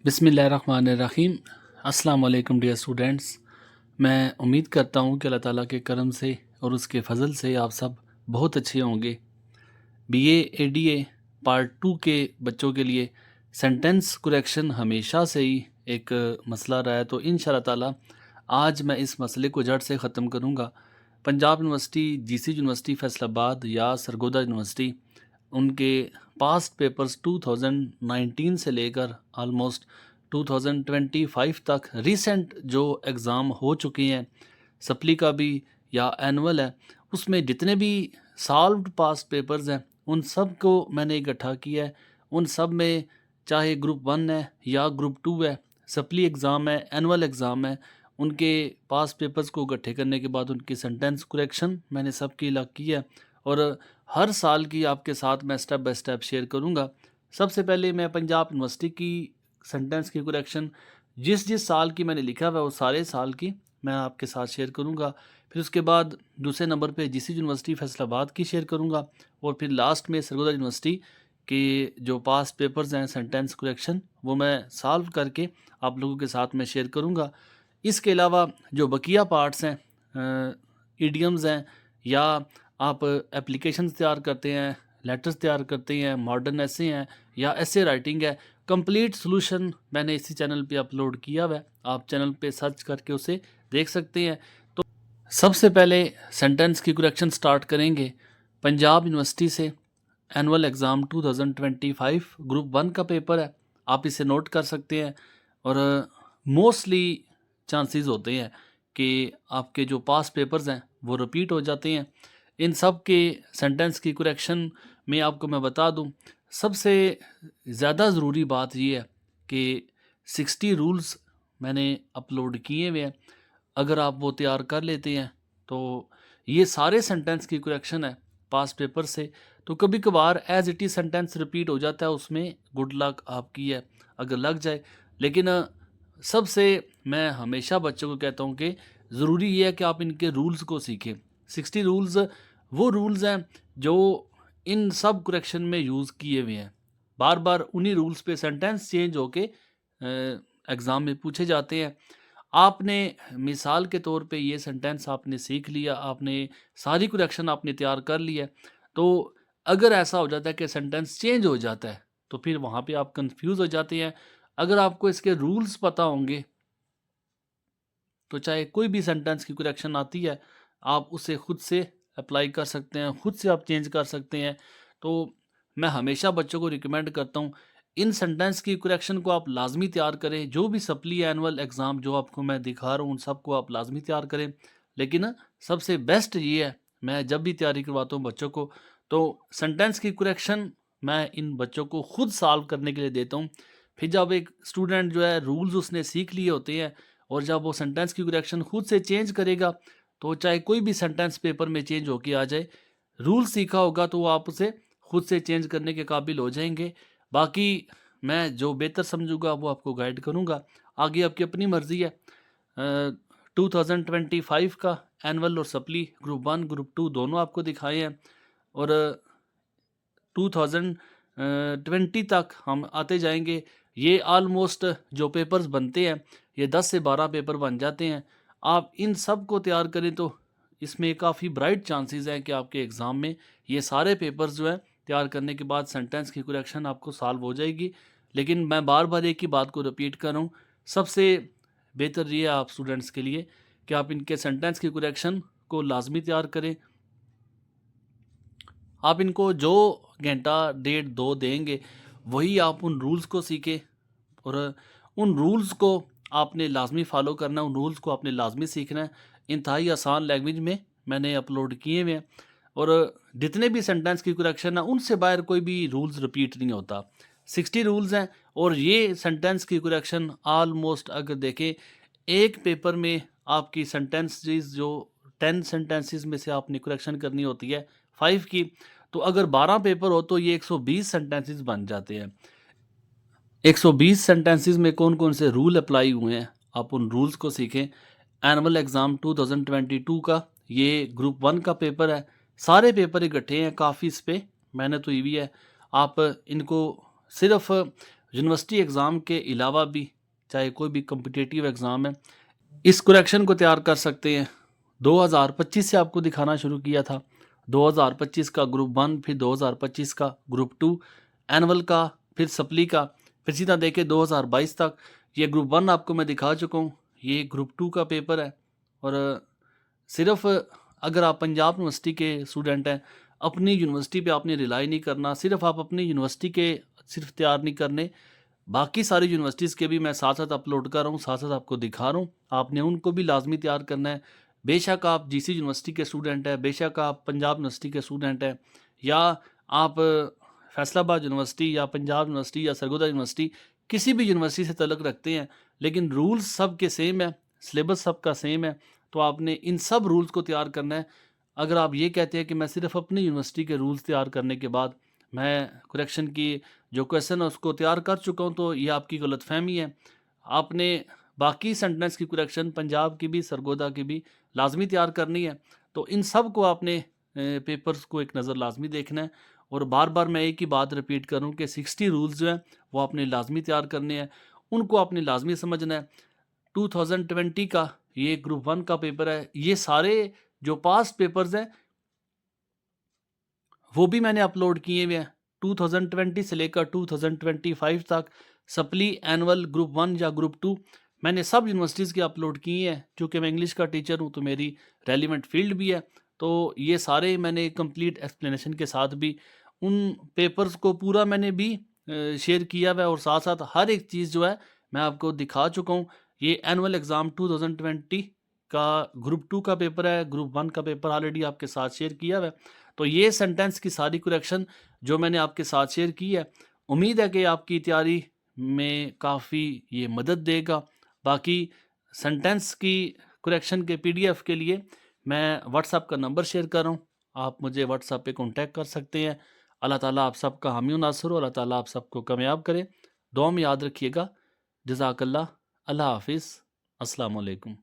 बिस्मिल्लाहिर्रहमानिर्रहीम। अस्सलाम वालेकुम डियर स्टूडेंट्स। मैं उम्मीद करता हूँ कि अल्लाह ताला के करम से और उसके फ़ज़ल से आप सब बहुत अच्छे होंगे। बीए एडीए पार्ट 2 के बच्चों के लिए सेंटेंस करेक्शन हमेशा से ही एक मसला रहा है, तो इंशाअल्लाह ताला आज मैं इस मसले को जड़ से ख़त्म करूँगा। Punjab university, GC university Faisalabad या सरगोदा यूनिवर्सिटी, उनके पास्ट पेपर्स 2019 से लेकर ऑलमोस्ट 2025 तक रीसेंट जो एग्ज़ाम हो चुके हैं, सप्ली का भी या एनुअल है, उसमें जितने भी सॉल्व्ड पास्ट पेपर्स हैं उन सब को मैंने इकट्ठा किया है। उन सब में चाहे ग्रुप 1 है या ग्रुप 2 है, सप्ली एग्ज़ाम है, एनुअल एग्ज़ाम है, उनके पास्ट पेपर्स को इकट्ठे करने के बाद उनकी सेंटेंस करेक्शन मैंने सबकी अलग की है और हर साल की आपके साथ मैं स्टेप बाय स्टेप शेयर करूंगा। सबसे पहले मैं पंजाब यूनिवर्सिटी की सेंटेंस की करेक्शन जिस जिस साल की मैंने लिखा हुआ है वो सारे साल की मैं आपके साथ शेयर करूंगा। फिर उसके बाद दूसरे नंबर पे जीसी यूनिवर्सिटी फैसलाबाद की शेयर करूंगा और फिर लास्ट में सरगोदा यूनिवर्सिटी के जो पास्ट पेपर्स हैं सेंटेंस करेक्शन वो मैं सॉल्व करके आप लोगों के साथ में शेयर करूंगा। इसके अलावा जो बकिया पार्ट्स हैं, इडियम्स हैं, या आप एप्लीकेशंस तैयार करते हैं, लेटर्स तैयार करते हैं, मॉडर्न ऐसे हैं या ऐसे राइटिंग है, कंप्लीट सॉल्यूशन मैंने इसी चैनल पे अपलोड किया हुआ है। आप चैनल पे सर्च करके उसे देख सकते हैं। तो सबसे पहले सेंटेंस की करेक्शन स्टार्ट करेंगे पंजाब यूनिवर्सिटी से। एनुअल एग्ज़ाम 2025 ग्रुप 1 का पेपर है, आप इसे नोट कर सकते हैं। और मोस्टली चांसेस होते हैं कि आपके जो पास पेपर्स हैं वो रिपीट हो जाते हैं। इन सब के सेंटेंस की करेक्शन में आपको मैं बता दूं, सबसे ज़्यादा ज़रूरी बात ये है कि 60 रूल्स मैंने अपलोड किए हुए हैं। अगर आप वो तैयार कर लेते हैं तो ये सारे सेंटेंस की करेक्शन है पास्ट पेपर से। तो कभी कभार as it is sentence repeat हो जाता है, उसमें गुड लक आपकी है अगर लग जाए। लेकिन सबसे मैं हमेशा बच्चों को कहता हूँ कि ज़रूरी ये है कि आप इनके रूल्स को सीखें। 60 रूल्स वो रूल्स हैं जो इन सब करेक्शन में यूज़ किए हुए हैं। बार बार उन्हीं रूल्स पे सेंटेंस चेंज होके एग्ज़ाम में पूछे जाते हैं। आपने मिसाल के तौर पे ये सेंटेंस आपने सीख लिया, आपने सारी करेक्शन आपने तैयार कर लिया, तो अगर ऐसा हो जाता है कि सेंटेंस चेंज हो जाता है तो फिर वहाँ पे आप कंफ्यूज हो जाते हैं। अगर आपको इसके रूल्स पता होंगे तो चाहे कोई भी सेंटेंस की करेक्शन आती है आप उसे खुद से अप्लाई कर सकते हैं, खुद से आप चेंज कर सकते हैं। तो मैं हमेशा बच्चों को रिकमेंड करता हूँ इन सेंटेंस की करेक्शन को आप लाजमी तैयार करें। जो भी सप्ली एनुअल एग्ज़ाम जो आपको मैं दिखा रहा हूँ उन सबको आप लाजमी तैयार करें। लेकिन सबसे बेस्ट ये है, मैं जब भी तैयारी करवाता हूँ बच्चों को तो सेंटेंस की करेक्शन मैं इन बच्चों को खुद सॉल्व करने के लिए देता हूँ। फिर जब एक स्टूडेंट जो है रूल्स उसने सीख लिए होते हैं और जब वो सेंटेंस की करेक्शन खुद से चेंज करेगा तो चाहे कोई भी सेंटेंस पेपर में चेंज होके आ जाए, रूल सीखा होगा तो वो आप उसे खुद से चेंज करने के काबिल हो जाएंगे। बाकी मैं जो बेहतर समझूंगा वो आपको गाइड करूंगा, आगे आपकी अपनी मर्ज़ी है। 2025 का एनुअल और सप्ली ग्रुप 1 ग्रुप 2 दोनों आपको दिखाए हैं और 2020 तक हम आते जाएंगे। ये ऑलमोस्ट जो पेपर्स बनते हैं ये 10 से 12 पेपर बन जाते हैं। आप इन सब को तैयार करें तो इसमें काफ़ी ब्राइट चांसेस हैं कि आपके एग्ज़ाम में ये सारे पेपर्स जो हैं तैयार करने के बाद सेंटेंस की करेक्शन आपको सॉल्व हो जाएगी। लेकिन मैं बार बार एक ही बात को रिपीट कर रहा हूँ, सबसे बेहतर ये है आप स्टूडेंट्स के लिए कि आप इनके सेंटेंस की करेक्शन को लाजमी तैयार करें। आप इनको जो घंटा डेढ़ दो देंगे वही आप उन रूल्स को सीखें और उन रूल्स को आपने लाजमी फॉलो करना है, उन रूल्स को आपने लाजमी सीखना है। इंतहाई आसान लैंग्वेज में मैंने अपलोड किए हुए हैं और जितने भी सेंटेंस की करेक्शन है उनसे बाहर कोई भी रूल्स रिपीट नहीं होता। 60 रूल्स हैं और ये सेंटेंस की करेक्शन ऑलमोस्ट अगर देखें एक पेपर में आपकी सेंटेंसेस जो 10 सेंटेंसेस में से आपने करेक्शन करनी होती है 5 की, तो अगर 12 पेपर हो तो ये 120 सेंटेंसेस बन जाते हैं। 120 सेंटेंसेस में कौन कौन से रूल अप्लाई हुए हैं आप उन रूल्स को सीखें। एनुअल एग्ज़ाम 2022 का ये ग्रुप 1 का पेपर है, सारे पेपर इकट्ठे हैं, काफ़ी इस पर मेहनत हुई हुई है। आप इनको सिर्फ यूनिवर्सिटी एग्ज़ाम के अलावा भी चाहे कोई भी कॉम्पिटिटिव एग्ज़ाम है, इस करेक्शन को तैयार कर सकते हैं। 2025 से आपको दिखाना शुरू किया था, 2025 का ग्रुप 1, फिर 2025 का ग्रुप 2, एनुअल का, फिर सप्ली का, फिर सीधा देखे 2022 तक। ये ग्रुप 1 आपको मैं दिखा चुका हूँ, ये ग्रुप 2 का पेपर है। और सिर्फ अगर आप पंजाब यूनिवर्सिटी के स्टूडेंट हैं, अपनी यूनिवर्सिटी पे आपने रिलाई नहीं करना, सिर्फ आप अपनी यूनिवर्सिटी के सिर्फ तैयार नहीं करने, बाकी सारी यूनिवर्सिटीज़ के भी मैं साथ साथ अपलोड कर रहा हूँ, साथ साथ आपको दिखा रहा हूँ, आपने उनको भी लाजमी तैयार करना है। बेशक आप जीसी यूनिवर्सिटी के स्टूडेंट हैं, बेशक आप पंजाब यूनिवर्सिटी के स्टूडेंट हैं, या आप फैसलाबाद यूनिवर्सिटी या पंजाब यूनिवर्सिटी या सरगोदा यूनिवर्सिटी किसी भी यूनिवर्सिटी से तल्लुक़ रखते हैं, लेकिन रूल्स सब के सेम है, सिलेबस सबका सेम है। तो आपने इन सब रूल्स को तैयार करना है। अगर आप ये कहते हैं कि मैं सिर्फ अपनी यूनिवर्सिटी के रूल्स तैयार करने के बाद मैं करेक्शन की जो क्वेश्चन है उसको तैयार कर चुका हूँ, तो ये आपकी गलतफहमी है। आपने बाकी सेंटेंस की करेक्शन पंजाब की भी, सरगोदा की भी लाजमी तैयार करनी है। तो इन सब को आपने पेपर्स को एक नज़र लाजमी देखना है। और बार बार मैं एक ही बात रिपीट करूँ कि 60 रूल्स जो हैं वो आपने लाजमी तैयार करने हैं, उनको आपने लाजमी समझना है। 2020 का ये ग्रुप 1 का पेपर है, ये सारे जो पास्ट पेपर्स हैं वो भी मैंने अपलोड किए हुए हैं। 2020 से लेकर 2025 तक सप्ली, एनुअल, ग्रुप 1 या ग्रुप 2 मैंने सब यूनिवर्सिटीज़ के अपलोड किए हैं। चूँकि मैं इंग्लिश का टीचर हूँ तो मेरी रेलिवेंट फील्ड भी है, तो ये सारे मैंने कंप्लीट एक्सप्लेनेशन के साथ भी उन पेपर्स को पूरा मैंने भी शेयर किया हुआ है। और साथ साथ हर एक चीज़ जो है मैं आपको दिखा चुका हूँ। ये एनुअल एग्ज़ाम 2020 का ग्रुप 2 का पेपर है, ग्रुप 1 का पेपर ऑलरेडी आपके साथ शेयर किया हुआ है। तो ये सेंटेंस की सारी करेक्शन जो मैंने आपके साथ शेयर की है, उम्मीद है कि आपकी तैयारी में काफ़ी ये मदद देगा। बाकी सेंटेंस की करेक्शन के पीडीएफ के लिए मैं व्हाट्सएप का नंबर शेयर कर रहा हूँ, आप मुझे व्हाट्सएप पे कांटेक्ट कर सकते हैं। अल्लाह ताला आप सबका हामी व नासिर हो, अल्लाह ताला आप सबको कामयाब करे। दुआ में याद रखिएगा। जज़ाकल्लाह। अल्लाह हाफ़िज़। अस्सलाम वालेकुम।